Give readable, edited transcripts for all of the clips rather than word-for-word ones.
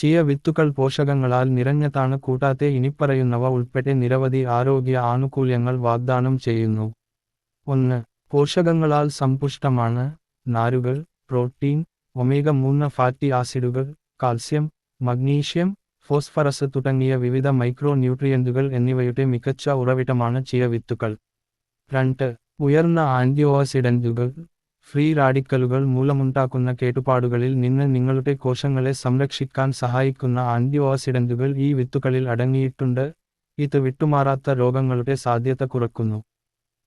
Chia വിത്തുകൾ പോഷകങ്ങളാൽ നിറഞ്ഞതാണ് കൂടാതെ ഇനിപ്പറയുന്നവ ഉൾപ്പെടെ നിരവധി ആരോഗ്യ ആനുകൂല്യങ്ങൾ വാഗ്ദാനം ചെയ്യുന്നു. 1. പോഷകങ്ങളാൽ സമ്പുഷ്ടമാണ്. നാരുകൾ, പ്രോട്ടീൻ, ഒമേഗ-3 ഫാറ്റി ആസിഡുകൾ, കാൽസ്യം, മഗ്നീഷ്യം, ഫോസ്ഫറസ് തുടങ്ങിയ വിവിധ മൈക്രോ ന്യൂട്രിയന്റുകൾ എന്നിവയുടെ മികച്ച ഉറവിടമാണ് ചിയ വിത്തുകൾ. 2. ഉയർന്ന ആന്റിഓക്സിഡന്റുകൾ. ഫ്രീ റാഡിക്കലുകൾ മൂലമുണ്ടാക്കുന്ന കേടുപാടുകളിൽ നിന്ന് നിങ്ങളുടെ കോശങ്ങളെ സംരക്ഷിക്കാൻ സഹായിക്കുന്ന ആന്റിഓക്സിഡന്റുകൾ ഈ വിത്തുകളിൽ അടങ്ങിയിട്ടുണ്ട്. ഇത് വിട്ടുമാറാത്ത രോഗങ്ങളുടെ സാധ്യത കുറയ്ക്കുന്നു.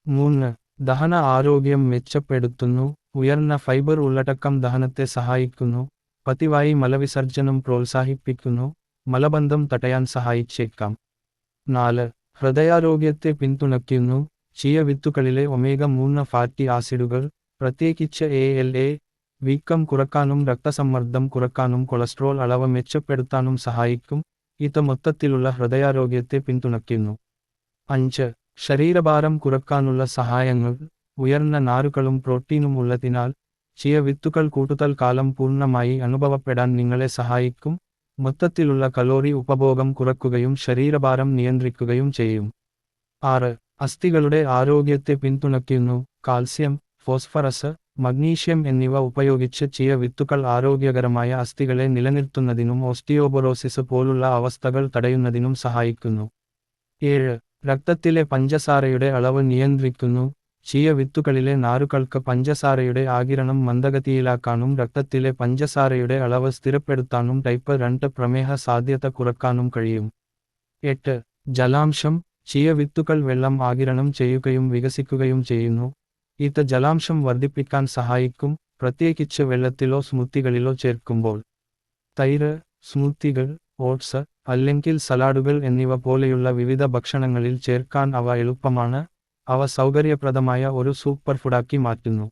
3. ദഹന ആരോഗ്യം മെച്ചപ്പെടുത്തുന്നു. ഉയർന്ന ഫൈബർ ഉള്ളടക്കം ദഹനത്തെ സഹായിക്കുന്നു. പതിവായി മലവിസർജനം പ്രോത്സാഹിപ്പിക്കുന്നു. മലബന്ധം തടയാൻ സഹായിച്ചേക്കാം. 4. ഹൃദയാരോഗ്യത്തെ പിന്തുണയ്ക്കുന്നു. ചിയ വിത്തുകളിലെ ഒമേഗ-3 ഫാറ്റി ആസിഡുകൾ, പ്രത്യേകിച്ച് ALA, വീക്കം കുറയ്ക്കാനും രക്തസമ്മർദ്ദം കുറയ്ക്കാനും കൊളസ്ട്രോൾ അളവ് മെച്ചപ്പെടുത്താനും സഹായിക്കും. ഇത് മൊത്തത്തിലുള്ള ഹൃദയാരോഗ്യത്തെ പിന്തുണയ്ക്കുന്നു. 5. ശരീരഭാരം കുറയ്ക്കാനുള്ള സഹായങ്ങൾ. ഉയർന്ന നാരുകളും പ്രോട്ടീനും ഉള്ളതിനാൽ ചിയ വിത്തുകൾ കൂടുതൽ കാലം പൂർണ്ണമായി അനുഭവപ്പെടാൻ നിങ്ങളെ സഹായിക്കും. മൊത്തത്തിലുള്ള കലോറി ഉപഭോഗം കുറയ്ക്കുകയും ശരീരഭാരം നിയന്ത്രിക്കുകയും ചെയ്യും. 6. അസ്ഥികളുടെ ആരോഗ്യത്തെ പിന്തുണയ്ക്കുന്നു. കാൽസ്യം, ഫോസ്ഫറസ്, മഗ്നീഷ്യം എന്നിവ ഉപയോഗിച്ച് ചിയ വിത്തുകൾ ആരോഗ്യകരമായ അസ്ഥികളെ നിലനിർത്തുന്നതിനും ഓസ്റ്റിയോപൊറോസിസ് പോലുള്ള അവസ്ഥകൾ തടയുന്നതിനും സഹായിക്കുന്നു. 7. രക്തത്തിലെ പഞ്ചസാരയുടെ അളവ് നിയന്ത്രിക്കുന്നു. ചിയ വിത്തുകളിലെ നാരുകൾക്ക് പഞ്ചസാരയുടെ ആഗിരണം മന്ദഗതിയിലാക്കാനും രക്തത്തിലെ പഞ്ചസാരയുടെ അളവ് സ്ഥിരപ്പെടുത്താനും ടൈപ്പ് 2 പ്രമേഹ സാധ്യത കുറയ്ക്കാനും കഴിയും. 8. ജലാംശം. ചിയ വിത്തുകൾ വെള്ളം ആഗിരണം ചെയ്യുകയും വികസിക്കുകയും ചെയ്യുന്നു. ഇത് ജലാംശം വർദ്ധിപ്പിക്കാൻ സഹായിക്കും, പ്രത്യേകിച്ച് വെള്ളത്തിലോ സ്മൂത്തികളിലോ ചേർക്കുമ്പോൾ. തൈര്, സ്മൂത്തികൾ, ഓട്സ് അല്ലെങ്കിൽ സലാഡുകൾ എന്നിവ പോലെയുള്ള വിവിധ ഭക്ഷണങ്ങളിൽ ചേർക്കാൻ അവ എളുപ്പമാണ്. അവ സൗകര്യപ്രദമായ ഒരു സൂപ്പർ ഫുഡാക്കി മാറ്റുന്നു.